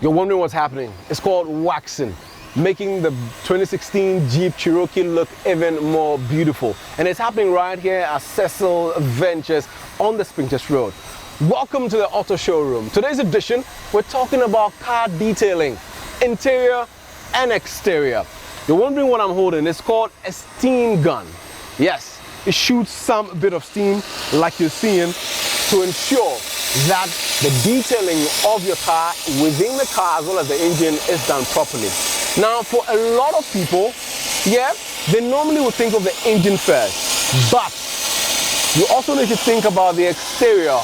You're wondering what's happening. It's called waxing, making the 2016 Jeep Cherokee look even more beautiful. And it's happening right here at Cecil Ventures on the Springtest Road. Welcome to the Auto Showroom. Today's edition, we're talking about car detailing, interior and exterior. You're wondering what I'm holding. It's called a steam gun. Yes, it shoots some bit of steam like you're seeing to ensure that the detailing of your car within the car as well as the engine is done properly. Now, for a lot of people, yeah, they normally would think of the engine first, but you also need to think about the exterior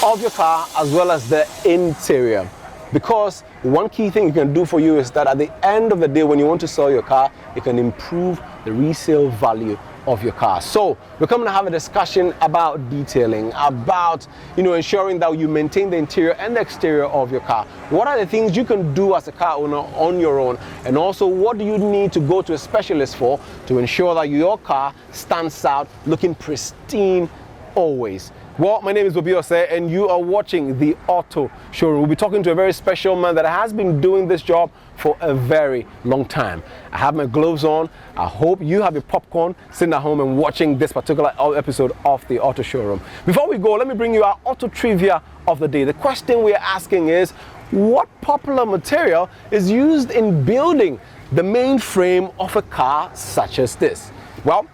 of your car as well as the interior. Because one key thing it can do for you is that at the end of the day, when you want to sell your car, it can improve the resale value of your car. So we're coming to have a discussion about detailing, about ensuring that you maintain the interior and the exterior of your car. What are the things you can do as a car owner on your own, and also what do you need to go to a specialist for to ensure that your car stands out looking pristine always. Well, my name is Bobby Ose, and you are watching the Auto Showroom. We'll be talking to a very special man that has been doing this job for a very long time. I have my gloves on. I hope you have your popcorn sitting at home and watching this particular episode of the Auto Showroom. Before we go, let me bring you our auto trivia of the day. The question we are asking is, what popular material is used in building the main frame of a car such as this? Well,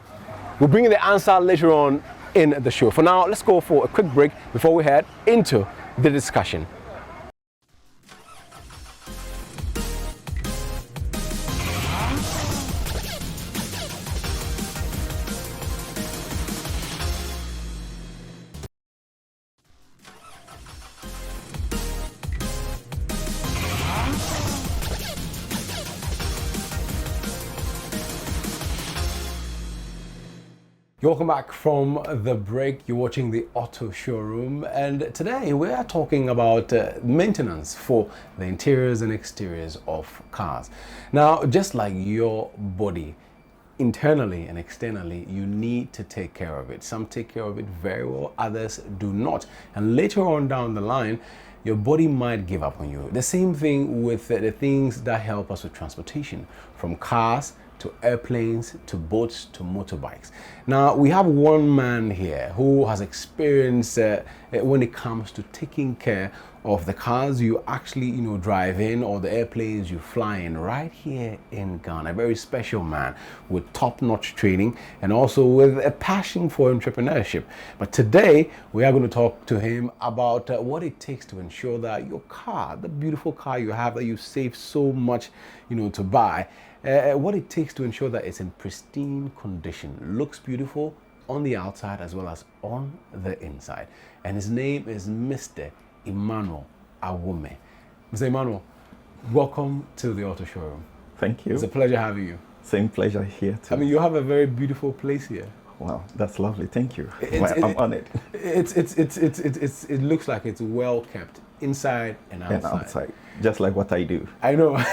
we'll bring you the answer later on in the show. For now, let's go for a quick break before we head into the discussion. Welcome back from the break. You're watching the Auto Showroom, and today we are talking about maintenance for the interiors and exteriors of cars. Now, just like your body, internally and externally, you need to take care of it. Some take care of it very well, others do not. And later on down the line, your body might give up on you. The same thing with the things that help us with transportation, from cars to airplanes, to boats, to motorbikes. Now, we have one man here who has experience when it comes to taking care of the cars you actually, drive in, or the airplanes you fly in, right here in Ghana. A very special man with top-notch training and also with a passion for entrepreneurship. But today, we are going to talk to him about what it takes to ensure that your car, the beautiful car you have that you save so much, to buy, what it takes to ensure that it's in pristine condition, looks beautiful on the outside as well as on the inside. And his name is Mr. Emmanuel Awome. Mr. Emmanuel, welcome to the Auto Showroom. Thank you. It's a pleasure having you. Same pleasure here too. I mean, you have a very beautiful place here. Wow, that's lovely. Thank you. I'm honored. It looks like it's well kept inside and outside. And outside, just like what I do. I know.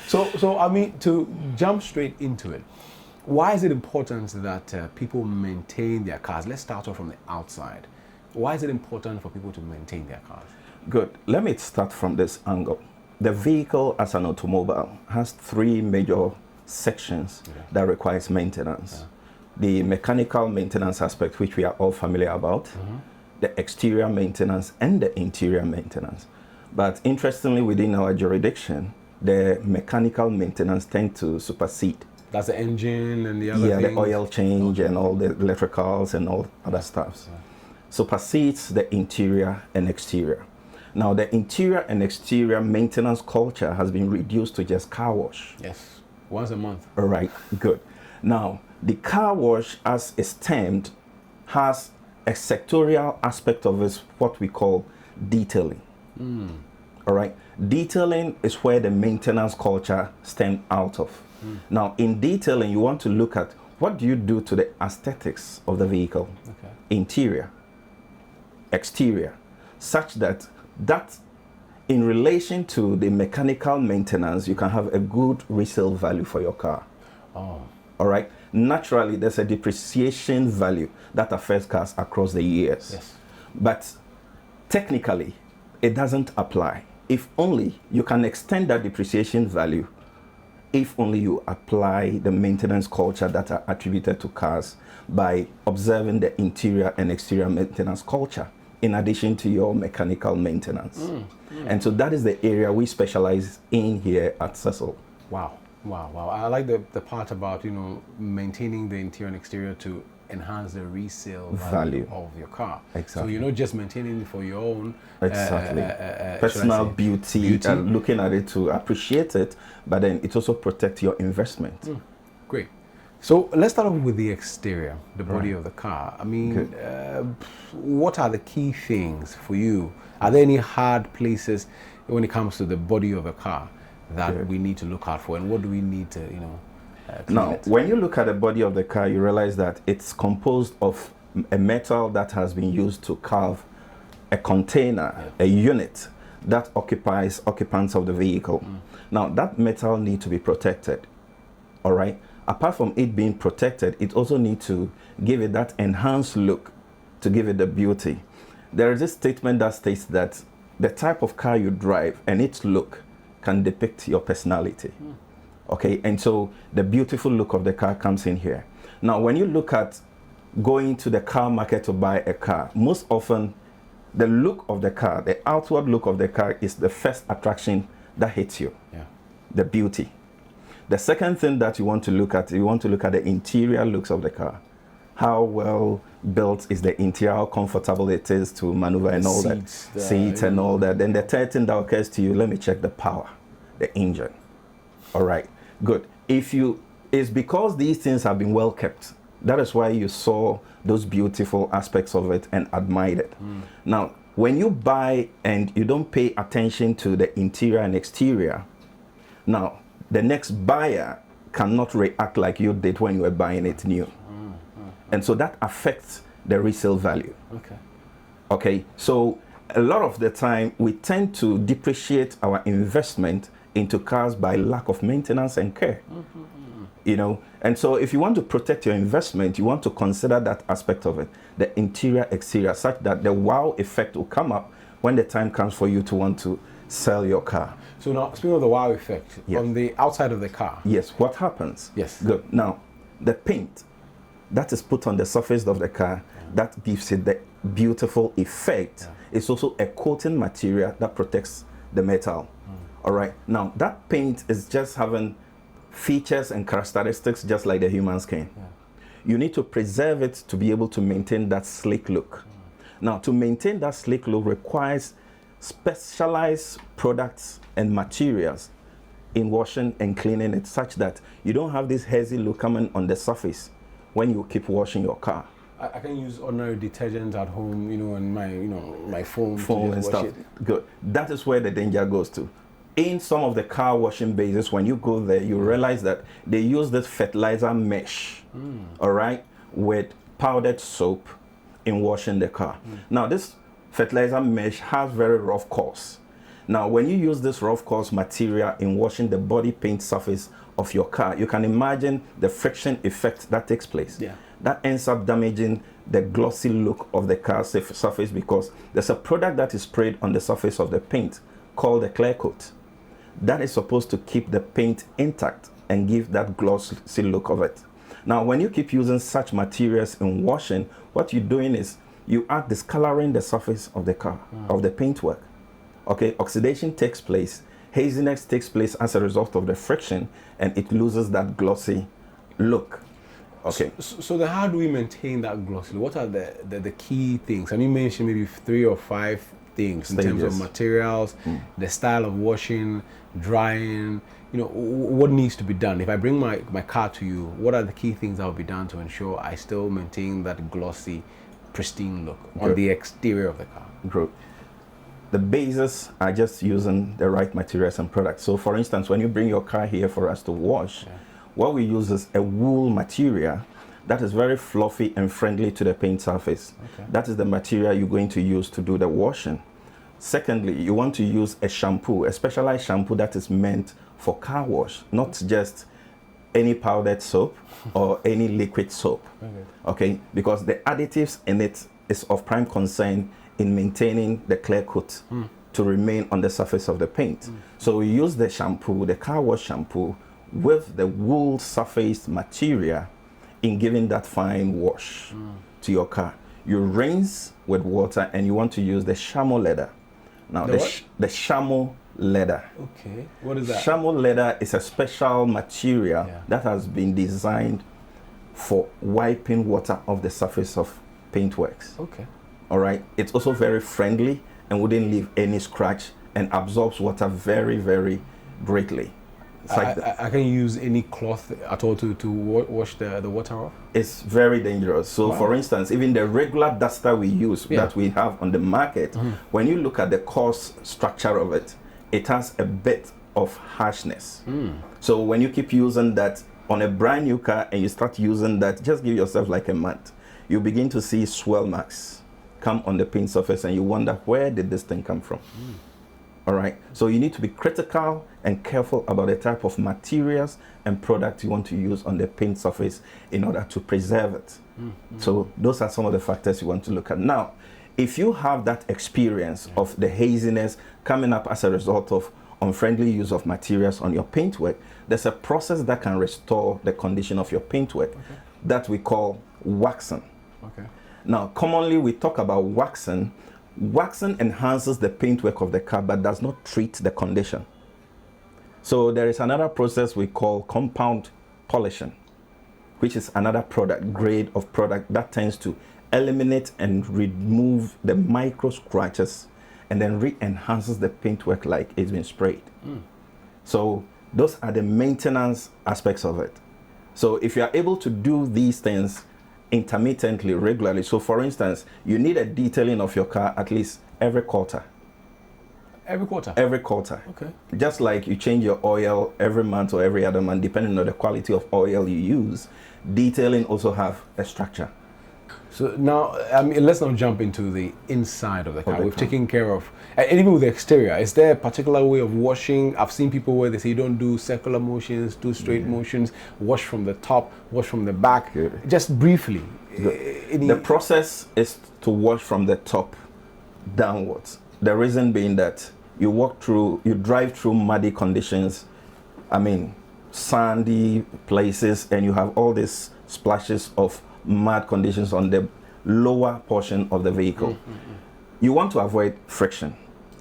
So I mean, to jump straight into it, why is it important that people maintain their cars? Let's start off from the outside. Why is it important for people to maintain their cars? Good. Let me start from this angle. The vehicle as an automobile has three major sections that requires maintenance. The mechanical maintenance aspect, which we are all familiar about, the exterior maintenance and the interior maintenance. But interestingly, within our jurisdiction, the mechanical maintenance tend to supersede. That's the engine and the other things? Yeah, the oil change and all the electricals and all other stuff. Supersedes the interior and exterior. Now, the interior and exterior maintenance culture has been reduced to just car wash. Yes, once a month. All right, good. Now, the car wash, as it's termed, has a sectorial aspect of it, what we call detailing. All right, detailing is where the maintenance culture stems out of. Now, in detailing, you want to look at what do you do to the aesthetics of the vehicle, interior, exterior, such that in relation to the mechanical maintenance, you can have a good resale value for your car. All right. Naturally, there's a depreciation value that affects cars across the years. But technically, it doesn't apply if only you can extend that depreciation value, if only you apply the maintenance culture that are attributed to cars by observing the interior and exterior maintenance culture in addition to your mechanical maintenance. And so that is the area we specialize in here at Cecil. Wow. I like the part about, maintaining the interior and exterior to enhance the resale value of your car. Exactly. So you're not just maintaining it for your own personal beauty. Looking at it to appreciate it, but then it also protects your investment. Great. So let's start off with the exterior, the body of the car. I mean, what are the key things for you? Are there any hard places when it comes to the body of a car that we need to look out for, and what do we need to, now, when you look at the body of the car, you realize that it's composed of a metal that has been used to carve a container, a unit that occupies occupants of the vehicle. Now, that metal needs to be protected, all right? Apart from it being protected, it also needs to give it that enhanced look, to give it the beauty. There is a statement that states that the type of car you drive and its look can depict your personality. Okay, and so the beautiful look of the car comes in here. Now, when you look at going to the car market to buy a car, most often the look of the car, the outward look of the car is the first attraction that hits you, the beauty. The second thing that you want to look at the interior looks of the car. How well built is the interior, how comfortable it is to maneuver and all that. Seats and all that. Then the third thing that occurs to you, let me check the power, the engine. All right. Good. It's because these things have been well kept. That is why you saw those beautiful aspects of it and admired it. Now, when you buy and you don't pay attention to the interior and exterior, now the next buyer cannot react like you did when you were buying it new. And so that affects the resale value. Okay. So a lot of the time we tend to depreciate our investment into cars by lack of maintenance and care. And so if you want to protect your investment, you want to consider that aspect of it, the interior exterior, such that the wow effect will come up when the time comes for you to want to sell your car. So now, speaking of the wow effect, on the outside of the car. Yes, what happens? Yes. Good. Now, the paint that is put on the surface of the car, that gives it the beautiful effect. It's also a coating material that protects the metal. All right. Now, that paint is just having features and characteristics just like the human skin. You need to preserve it to be able to maintain that sleek look. Now, to maintain that sleek look requires specialized products and materials in washing and cleaning it, such that you don't have this hazy look coming on the surface when you keep washing your car. I can use ordinary detergent at home, and my foam and stuff. Good. That is where the danger goes to. In some of the car washing bases, when you go there, you realize that they use this fertilizer mesh, all right, with powdered soap in washing the car. Now, this fertilizer mesh has very rough course. Now, when you use this rough course material in washing the body paint surface of your car, you can imagine the friction effect that takes place. That ends up damaging the glossy look of the car surface, because there's a product that is sprayed on the surface of the paint called the clear coat. That is supposed to keep the paint intact and give that glossy look of it. Now, when you keep using such materials in washing, what you're doing is you are discoloring the surface of the car, of the paintwork. Okay, oxidation takes place, haziness takes place as a result of the friction, and it loses that glossy look. Okay. So then how do we maintain that glossy look? What are the key things? And you mentioned maybe 3 or 5 things in terms of materials, the style of washing, drying, what needs to be done. If I bring my car to you, what are the key things that will be done to ensure I still maintain that glossy, pristine look on the exterior of the car? Good. The bases are just using the right materials and products. So for instance, when you bring your car here for us to wash, what we use is a wool material that is very fluffy and friendly to the paint surface. That is the material you're going to use to do the washing. Secondly, you want to use a shampoo, a specialized shampoo that is meant for car wash, not just any powdered soap or any liquid soap. Okay, because the additives in it is of prime concern in maintaining the clear coat to remain on the surface of the paint. So we use the shampoo, the car wash shampoo, with the wool surface material in giving that fine wash to your car. You rinse with water, and you want to use the chamois leather. Now, the chamois leather. Okay, what is that? Chamois leather is a special material that has been designed for wiping water off the surface of paintworks. Okay. All right. It's also very friendly and wouldn't leave any scratch, and absorbs water very, very greatly. I can use any cloth at all to wash the water off? It's very dangerous. So, for instance, even the regular duster we use that we have on the market, when you look at the coarse structure of it, it has a bit of harshness. So when you keep using that on a brand new car and you start using that, just give yourself like a month, you begin to see swell marks come on the paint surface, and you wonder, where did this thing come from? All right. So you need to be critical and careful about the type of materials and products you want to use on the paint surface in order to preserve it. So those are some of the factors you want to look at. Now, if you have that experience of the haziness coming up as a result of unfriendly use of materials on your paintwork, there's a process that can restore the condition of your paintwork that we call waxing. Okay. Now, commonly we talk about waxing. Waxing enhances the paintwork of the car but does not treat the condition. So there is another process we call compound polishing, which is another grade of product that tends to eliminate and remove the micro scratches and then re-enhances the paintwork like it's been sprayed. So those are the maintenance aspects of it. So if you are able to do these things intermittently, regularly, so for instance, you need a detailing of your car at least every quarter. Every quarter? Every quarter. Okay. Just like you change your oil every month or every other month, depending on the quality of oil you use, detailing also have a structure. So now, I mean, let's now jump into the inside of the car. We've taken care of, and even with the exterior, is there a particular way of washing? I've seen people where they say you don't do circular motions, do straight motions, wash from the top, wash from the back. Just briefly. The process is to wash from the top downwards. The reason being that you drive through muddy conditions, I mean, sandy places, and you have all these splashes of mud conditions on the lower portion of the vehicle. You want to avoid friction,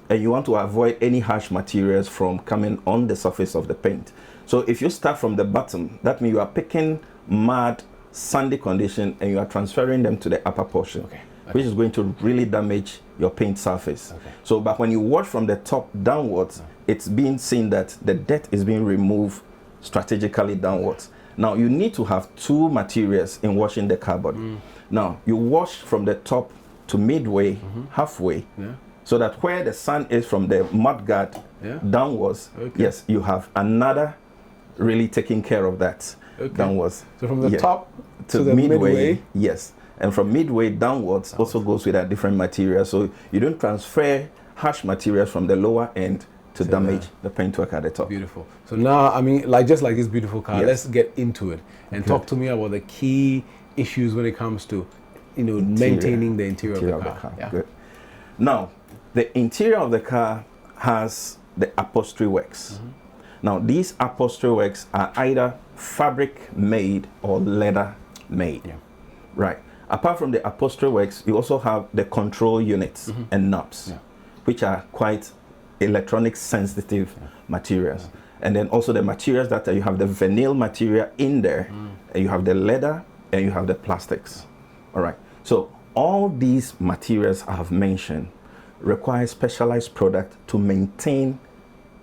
and you want to avoid any harsh materials from coming on the surface of the paint. So if you start from the bottom, that means you are picking mud, sandy condition, and you are transferring them to the upper portion, which is going to really damage your paint surface. So, but when you wash from the top downwards, it's being seen that the dirt is being removed strategically downwards. Now, you need to have two materials in washing the car body. Now, you wash from the top to midway, halfway, so that where the sun is from the mud guard downwards, yes, you have another really taking care of that downwards. So from the top to the midway? Yes. And from midway downwards also goes with a different material. So you don't transfer harsh materials from the lower end to damage the paintwork at the top. Beautiful. So now, I mean, just like this beautiful car, let's get into it and talk to me about the key issues when it comes to, maintaining the interior of the car. Good. Now, the interior of the car has the upholstery works. Now, these upholstery works are either fabric made or leather made. Right. Apart from the upholstery works, you also have the control units and knobs, which are quite electronic sensitive materials. And then also the materials that you have the vinyl material in there, and you have the leather, and you have the plastics. All right. So all these materials I have mentioned require specialized product to maintain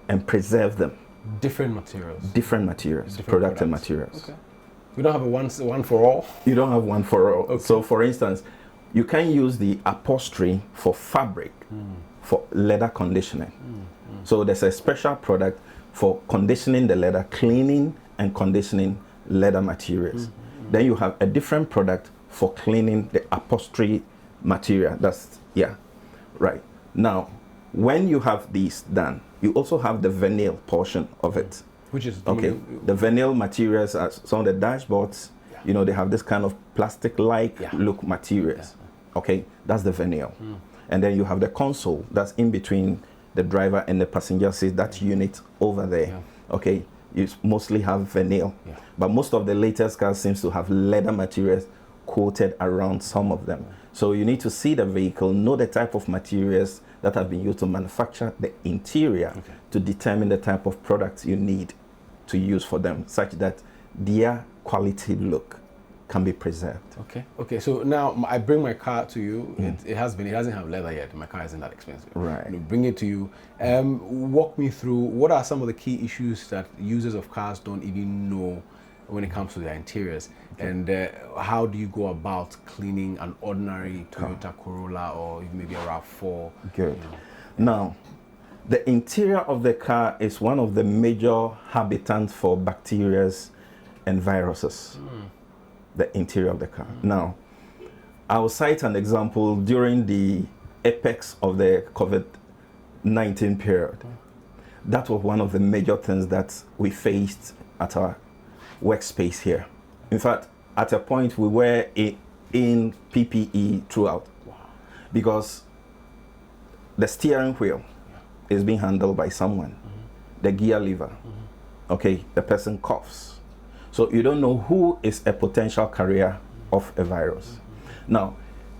and preserve them. Different materials. Different materials, product and materials. Okay. We don't have a one for all? You don't have one for all. So for instance, you can use the upholstery for fabric, for leather conditioning. So there's a special product for conditioning the leather, cleaning and conditioning leather materials. Then you have a different product for cleaning the upholstery material. That's, right. Now, when you have these done, you also have the vinyl portion of it. Which is the vinyl materials are some of the dashboards. They have this kind of plastic-like look materials. Okay, that's the vinyl. And then you have the console that's in between the driver and the passenger seat, that unit over there, okay, you mostly have vinyl. But most of the latest cars seems to have leather materials coated around some of them. So you need to see the vehicle, know the type of materials that have been used to manufacture the interior to determine the type of products you need to use for them, such that their quality look can be preserved. Okay. So now I bring my car to you. It doesn't have leather yet. My car isn't that expensive. Right. Bring it to you. Walk me through what are some of the key issues that users of cars don't even know when it comes to their interiors, and how do you go about cleaning an ordinary Toyota Corolla or maybe a RAV4? Good. Now, the interior of the car is one of the major habitats for bacteria and viruses. The interior of the car. Now, I will cite an example during the apex of the COVID-19 period. That was one of the major things that we faced at our workspace here. In fact, at a point we were in PPE throughout, because the steering wheel is being handled by someone, the gear lever, okay, the person coughs. So you don't know who is a potential carrier of a virus. Now,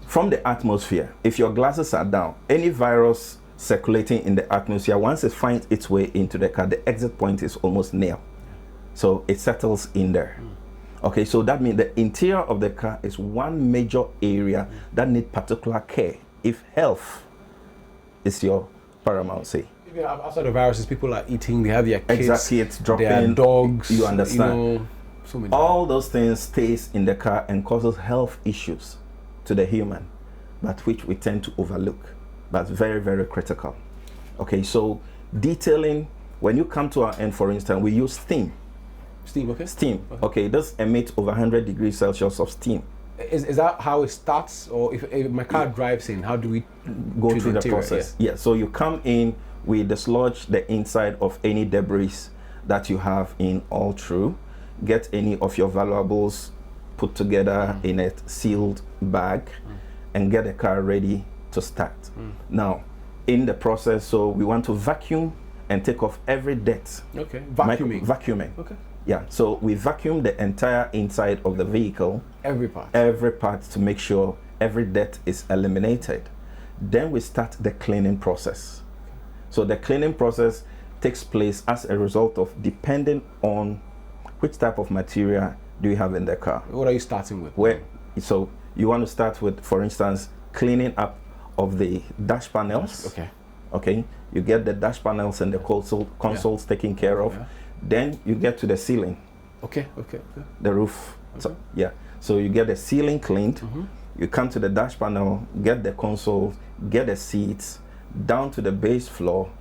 from the atmosphere, if your glasses are down, any virus circulating in the atmosphere, once it finds its way into the car, the exit point is almost near. So it settles in there. Okay, so that means the interior of the car is one major area that needs particular care if health is your paramount say. Outside the viruses, people are eating, they have their kids, exactly, it's dropping, their dogs, you understand. So many all those things stays in the car and causes health issues to the human, but which we tend to overlook, but very, very critical. Okay, so detailing, when you come to our end, for instance, we use steam. Steam. Okay, this emits over 100 degrees Celsius of steam. Is that how it starts? Or if my car drives in, how do we go through the process? Yeah, so you come in, we dislodge the inside of any debris that you have in all through, get any of your valuables put together in a sealed bag, and get the car ready to start. Now, in the process, so we want to vacuum and take off every dirt. Okay, vacuuming. Okay. Yeah, so we vacuum the entire inside of the vehicle. Every part to make sure every dirt is eliminated. Then we start the cleaning process. So the cleaning process takes place as a result of depending on which type of material do you have in the car. What are you starting with? So you want to start with, for instance, cleaning up of the dash panels. Okay. You get the dash panels and the consoles taken care of. Then you get to the ceiling. The roof. So you get the ceiling cleaned. You come to the dash panel, get the console, get the seats, down to the base floor,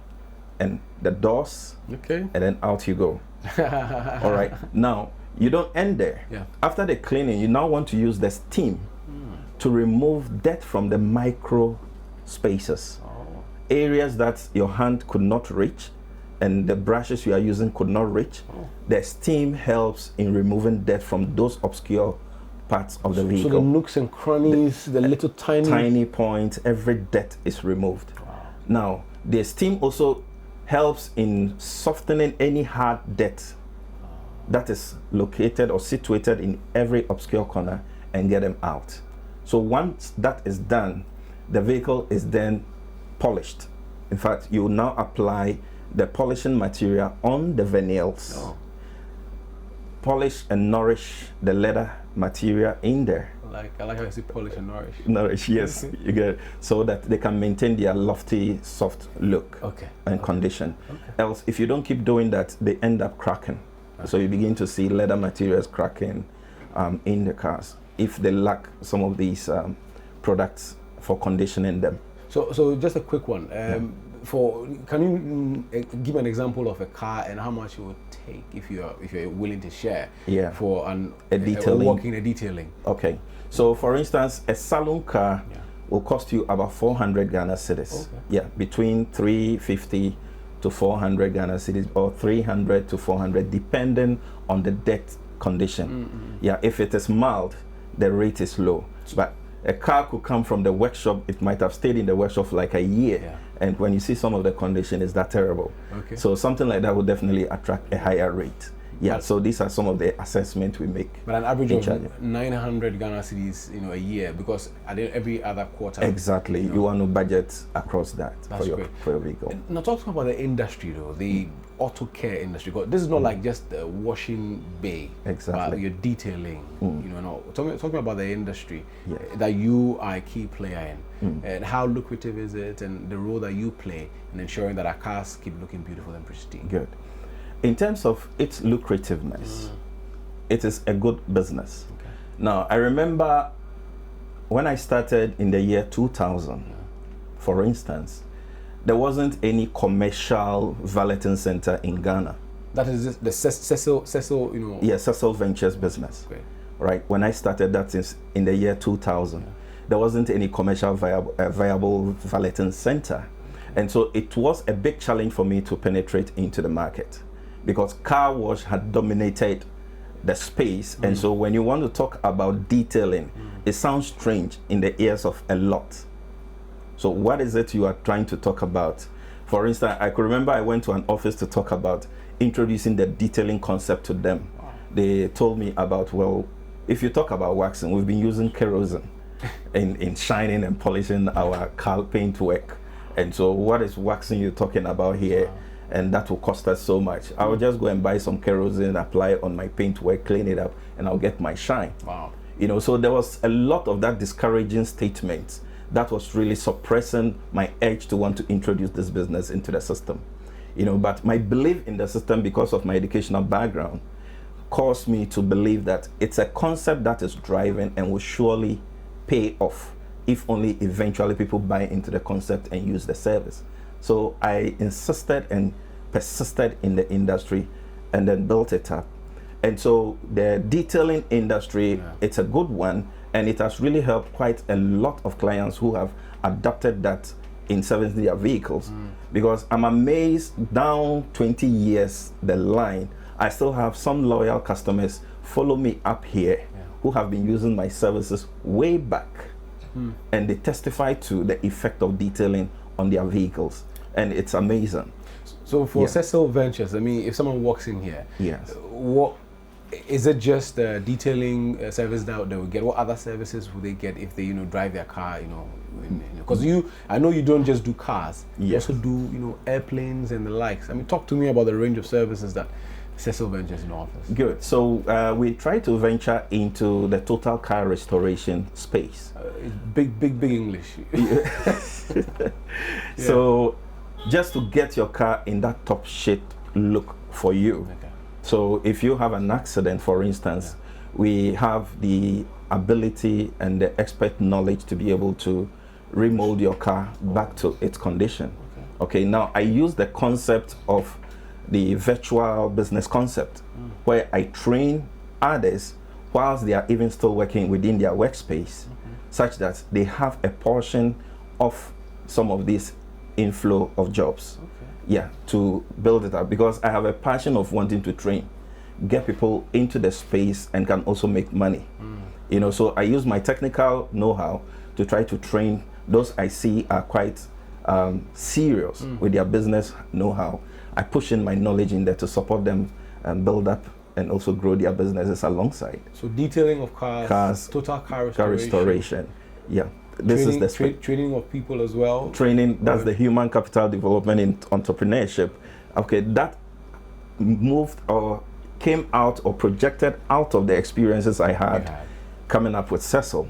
and the doors. And then out you go. All right. Now, you don't end there. After the cleaning, you now want to use the steam to remove dirt from the micro spaces. Areas that your hand could not reach and the brushes you are using could not reach. The steam helps in removing dirt from those obscure parts of the vehicle. So the nooks and crannies, the little tiny points, every dirt is removed. Now, the steam also helps in softening any hard dirt that is located or situated in every obscure corner and get them out. So once that is done, the vehicle is then polished. In fact, you now apply the polishing material on the vinyls, polish and nourish the leather material in there. I like how you say polish and nourish. Nourish, yes, you get it. So that they can maintain their lofty, soft look and condition. Else, if you don't keep doing that, they end up cracking. So you begin to see leather materials cracking in the cars if they lack some of these products for conditioning them. So just a quick one. Can you give an example of a car and how much it would take if you're willing to share for a detailing? Okay. So for instance, a saloon car will cost you about 400 Ghana cedis. Between 350 to 400 Ghana cedis, or 300 to 400, depending on the dirt condition. If it is mild, the rate is low. But a car could come from the workshop, it might have stayed in the workshop for like a year, And when you see some of the condition, is that terrible? Okay. So something like that would definitely attract a higher rate. Yeah, so these are some of the assessments we make. But an average in of charging. 900 Ghana cedis, a year, because every other quarter. Exactly. You want to budget across that That's for great. your vehicle. Now, talking about the industry, though, the auto care industry, because this is not like just the washing bay. Exactly. But you're detailing. Talking about the industry Yes. that you are a key player in, and how lucrative is it, and the role that you play in ensuring that our cars keep looking beautiful and pristine. Good. In terms of its lucrativeness, it is a good business. Okay. Now, I remember when I started in the year 2000, for instance, there wasn't any commercial valeting center in Ghana. That is the Cecil, Yeah, Cecil Ventures business. Great. Right? When I started that is in the year 2000, there wasn't any commercial viable valeting center. And so it was a big challenge for me to penetrate into the market, because car wash had dominated the space. And so when you want to talk about detailing, it sounds strange in the ears of a lot. So what is it you are trying to talk about? For instance, I could remember I went to an office to talk about introducing the detailing concept to them. Wow. They told me about, well, if you talk about waxing, we've been using kerosene in shining and polishing our car paint work. And so what is waxing you're talking about here? Wow. And that will cost us so much. I will just go and buy some kerosene, apply it on my paintwork, clean it up, and I'll get my shine. Wow. So there was a lot of that discouraging statements that was really suppressing my urge to want to introduce this business into the system. But my belief in the system, because of my educational background, caused me to believe that it's a concept that is driving and will surely pay off if only eventually people buy into the concept and use the service. So I insisted and persisted in the industry and then built it up. And so the detailing industry, it's a good one, and it has really helped quite a lot of clients who have adopted that in servicing their vehicles. Because I'm amazed, down 20 years the line, I still have some loyal customers follow me up here who have been using my services way back. And they testify to the effect of detailing on their vehicles. And it's amazing. So for Cecil Ventures, if someone walks in here, what is it? Just detailing service that they will get? What other services will they get if they drive their car? Because I know you don't just do cars. You also do airplanes and the likes. Talk to me about the range of services that Cecil Ventures offers. Good. So we try to venture into the total car restoration space. Big English. So just to get your car in that top shit look for you. Okay. So if you have an accident, for instance, we have the ability and the expert knowledge to be able to remold your car back to its condition. Okay, now I use the concept of the virtual business concept, where I train others whilst they are even still working within their workspace, such that they have a portion of some of this inflow of jobs. To build it up, because I have a passion of wanting to train, get people into the space and can also make money. So I use my technical know-how to try to train those I see are quite serious with their business know-how. I push in my knowledge in there to support them and build up and also grow their businesses alongside. So detailing of cars, total car restoration. Yeah. This training, is the training of people as well. Training, that's the human capital development in entrepreneurship. Okay, that moved or came out or projected out of the experiences I had coming up with Cecil.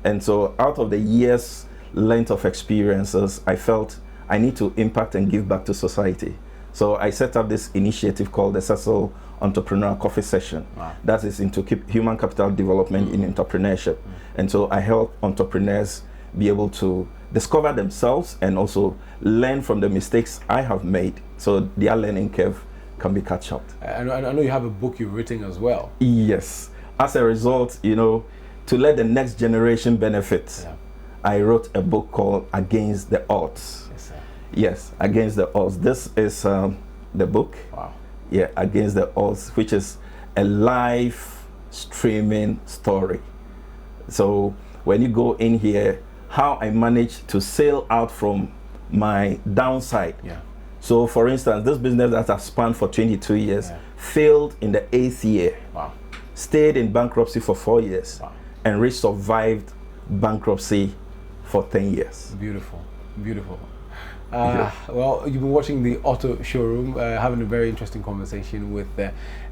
And so out of the years length of experiences, I felt I need to impact and give back to society. So I set up this initiative called the Cecil Entrepreneur Coffee Session. That is into human capital development in entrepreneurship. And so I help entrepreneurs be able to discover themselves and also learn from the mistakes I have made, so their learning curve can be catch up. I know you have a book you've written as well. Yes. As a result, to let the next generation benefit, I wrote a book called Against the Odds. Yes, sir. Yes, Against the Odds. This is the book. Wow. Yeah, Against the Odds, which is a live streaming story. So when you go in here, how I managed to sail out from my downside. Yeah. So, for instance, this business that has spanned for 22 years failed in the 8th year. Wow. Stayed in bankruptcy for 4 years. Wow. And survived bankruptcy for 10 years. Beautiful, beautiful. Well, you've been watching the Auto Showroom, having a very interesting conversation with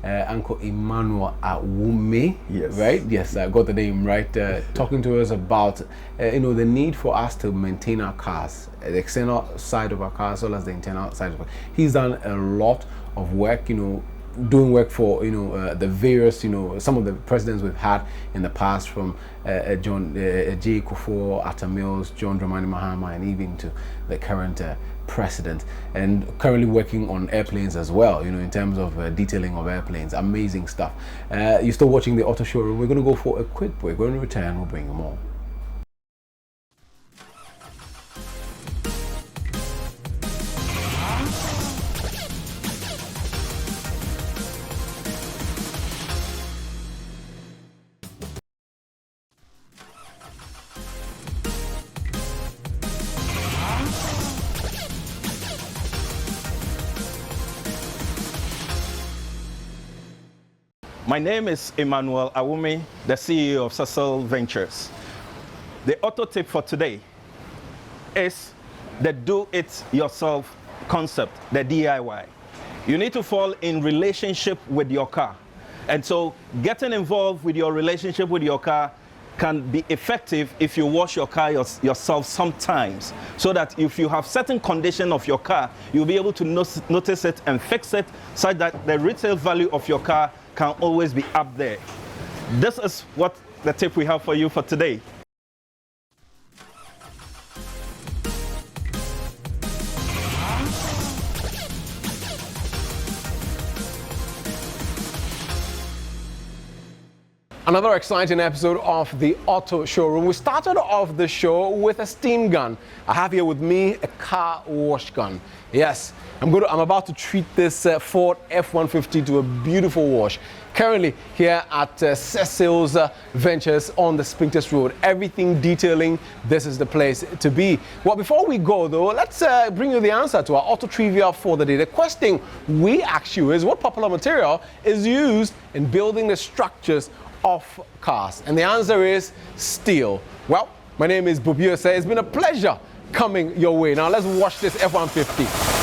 Uncle Emmanuel Awume. Yes. Right? Yes, I got the name right. Talking to us about, the need for us to maintain our cars, the external side of our cars, as well as the internal side of it. He's done a lot of work, doing work for the various some of the presidents we've had in the past, from John J. Kufuor, Atta Mills, John Dramani Mahama, and even to the current president, and currently working on airplanes as well, in terms of detailing of airplanes. Amazing stuff. You're still watching the Auto Showroom. We're going to go for a quick break. When we return, we'll bring you more. My name is Emmanuel Awume, the CEO of Cecil Ventures. The auto tip for today is the do-it-yourself concept, the DIY. You need to fall in relationship with your car. And so getting involved with your relationship with your car can be effective if you wash your car yourself sometimes, so that if you have certain condition of your car, you'll be able to notice it and fix it, such that the retail value of your car can always be up there. This is what the tip we have for you for today. Another exciting episode of the Auto Showroom. We started off the show with a steam gun. I have here with me a car wash gun. Yes, I'm about to treat this Ford F-150 to a beautiful wash. Currently here at Cecil's Ventures on the Spintex Road. Everything detailing, this is the place to be. Well, before we go though, let's bring you the answer to our auto trivia for the day. The question we ask you is, what popular material is used in building the structures of cars? And the answer is steel. Well, my name is Bobiosa. It's been a pleasure coming your way. Now let's watch this F-150.